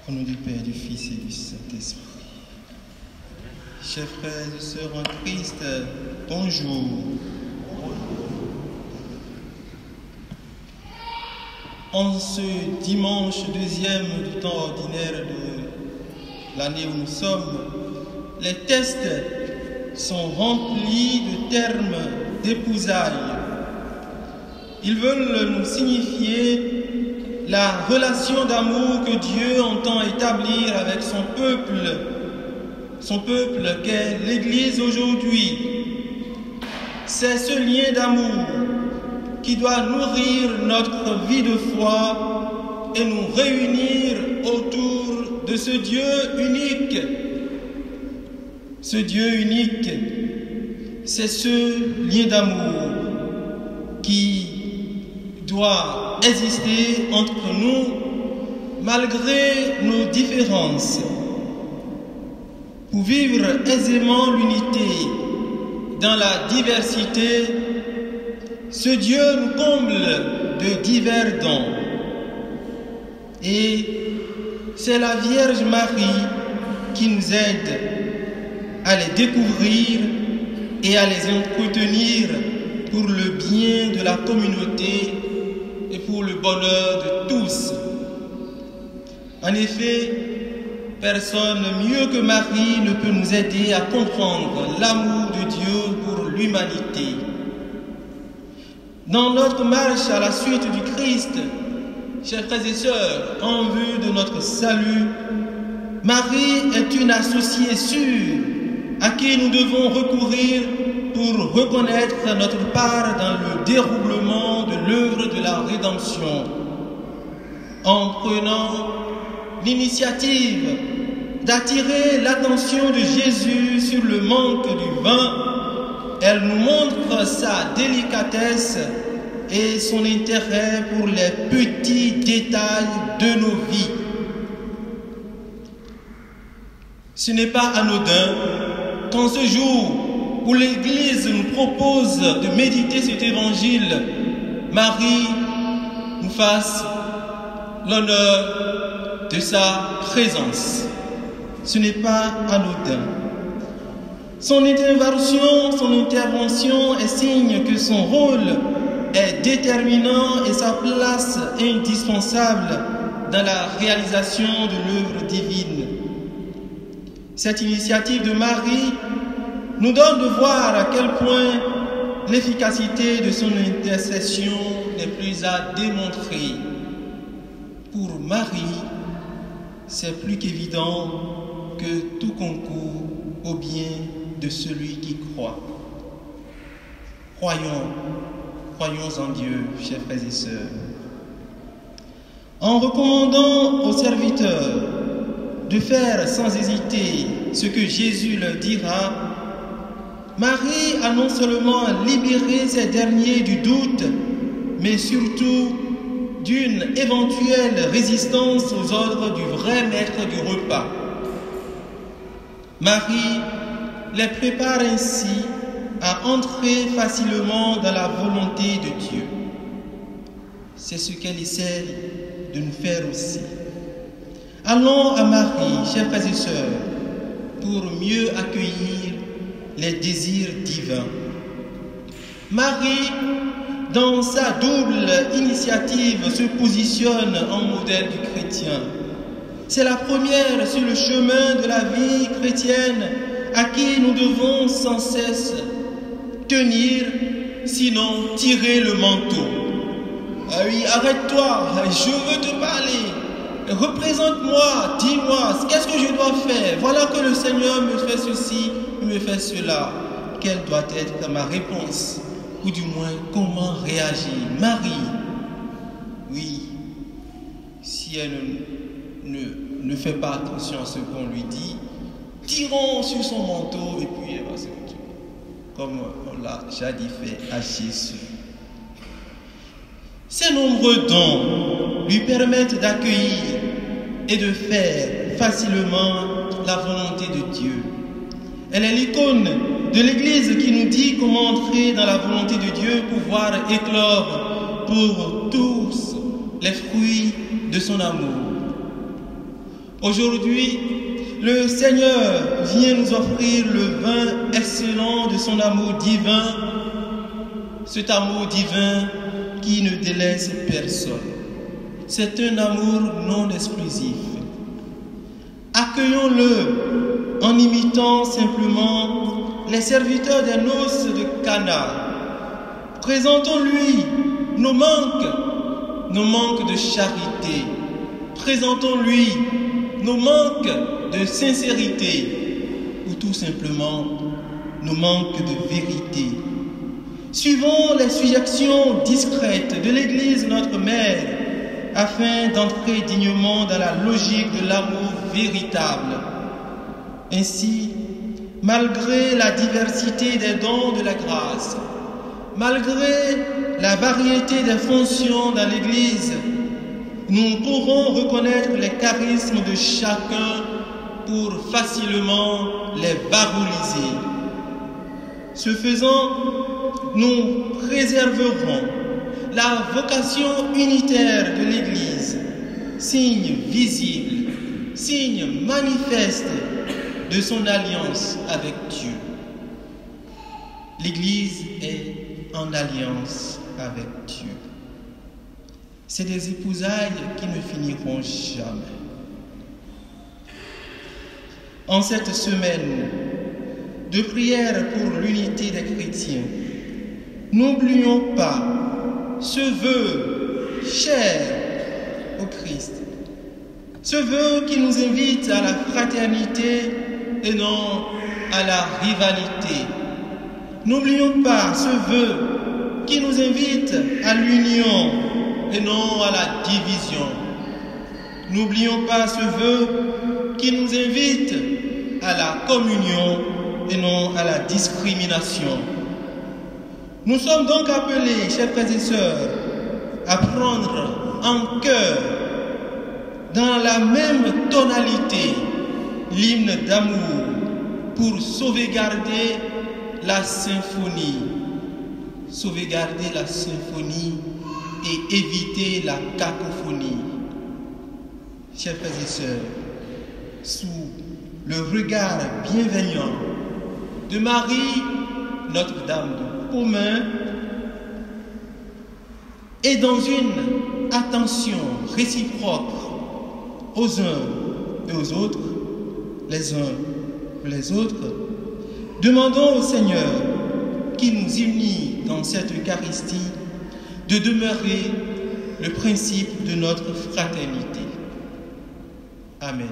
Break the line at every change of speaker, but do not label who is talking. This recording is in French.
Au nom du Père, du Fils et du Saint-Esprit. Chers frères et sœurs en Christ, bonjour. En ce dimanche 2e du temps ordinaire de l'année où nous sommes, les textes sont remplis de termes d'épousailles. Ils veulent nous signifier la relation d'amour que Dieu entend établir avec son peuple qu'est l'Église aujourd'hui. C'est ce lien d'amour qui doit nourrir notre vie de foi et nous réunir autour de ce Dieu unique. Ce Dieu unique, c'est ce lien d'amour qui doit exister entre nous malgré nos différences. Pour vivre aisément l'unité dans la diversité, ce Dieu nous comble de divers dons. Et c'est la Vierge Marie qui nous aide à les découvrir et à les entretenir pour le bien de la communauté et pour le bonheur de tous. En effet, personne mieux que Marie ne peut nous aider à comprendre l'amour de Dieu pour l'humanité. Dans notre marche à la suite du Christ, chers frères et sœurs, en vue de notre salut, Marie est une associée sûre à qui nous devons recourir pour reconnaître notre part dans le déroulement de l'œuvre de la rédemption. En prenant l'initiative d'attirer l'attention de Jésus sur le manque du vin, elle nous montre sa délicatesse et son intérêt pour les petits détails de nos vies. Ce n'est pas anodin qu'en ce jour où l'Église nous propose de méditer cet évangile, Marie nous fasse l'honneur de sa présence. Ce n'est pas anodin. Son intervention est signe que son rôle est déterminant et sa place indispensable dans la réalisation de l'œuvre divine. Cette initiative de Marie nous donne de voir à quel point l'efficacité de son intercession n'est plus à démontrer. Pour Marie, c'est plus qu'évident que tout concourt au bien de celui qui croit. Croyons en Dieu, chers frères et sœurs. En recommandant aux serviteurs de faire sans hésiter ce que Jésus leur dira, Marie a non seulement libéré ces derniers du doute, mais surtout d'une éventuelle résistance aux ordres du vrai maître du repas. Marie les prépare ainsi à entrer facilement dans la volonté de Dieu. C'est ce qu'elle essaie de nous faire aussi. Allons à Marie, chers frères et sœurs, pour mieux accueillir les désirs divins. Marie, dans sa double initiative, se positionne en modèle du chrétien. C'est la première sur le chemin de la vie chrétienne à qui nous devons sans cesse tenir, sinon tirer le manteau. Ah oui, arrête-toi, je veux te parler. Représente-moi, dis-moi, qu'est-ce que je dois faire? Voilà que le Seigneur me fait ceci, me fait cela. Quelle doit être ma réponse? Ou du moins, comment réagir? Marie, oui, si elle ne fait pas attention à ce qu'on lui dit, tirons sur son manteau et puis elle va se retirer. Comme on l'a jadis fait à Jésus. Ces nombreux dons lui permettent d'accueillir et de faire facilement la volonté de Dieu. Elle est l'icône de l'Église qui nous dit comment entrer dans la volonté de Dieu pour voir éclore pour tous les fruits de son amour. Aujourd'hui, le Seigneur vient nous offrir le vin excellent de son amour divin, cet amour divin qui ne délaisse personne. C'est un amour non exclusif. Accueillons-le en imitant simplement les serviteurs des noces de Cana. Présentons-lui nos manques de charité. Présentons-lui nos manques de sincérité ou tout simplement nos manques de vérité. Suivons les suggestions discrètes de l'Église notre Mère afin d'entrer dignement dans la logique de l'amour véritable. Ainsi, malgré la diversité des dons de la grâce, malgré la variété des fonctions dans l'Église, nous pourrons reconnaître les charismes de chacun pour facilement les valoriser. Ce faisant, nous préserverons la vocation unitaire de l'Église, signe visible, signe manifeste de son alliance avec Dieu. L'Église est en alliance avec Dieu. C'est des épousailles qui ne finiront jamais. En cette semaine de prière pour l'unité des chrétiens, n'oublions pas ce vœu cher au Christ, ce vœu qui nous invite à la fraternité et non à la rivalité. N'oublions pas ce vœu qui nous invite à l'union et non à la division. N'oublions pas ce vœu qui nous invite à la communion et non à la discrimination. Nous sommes donc appelés, chers frères et sœurs, à prendre en chœur, dans la même tonalité, l'hymne d'amour pour sauvegarder la symphonie. Sauvegarder la symphonie et éviter la cacophonie. Chers frères et sœurs, sous le regard bienveillant de Marie, Notre-Dame de Pomain, et dans une attention réciproque aux uns et aux autres, les uns les autres, demandons au Seigneur qui nous unit dans cette Eucharistie de demeurer le principe de notre fraternité. Amen.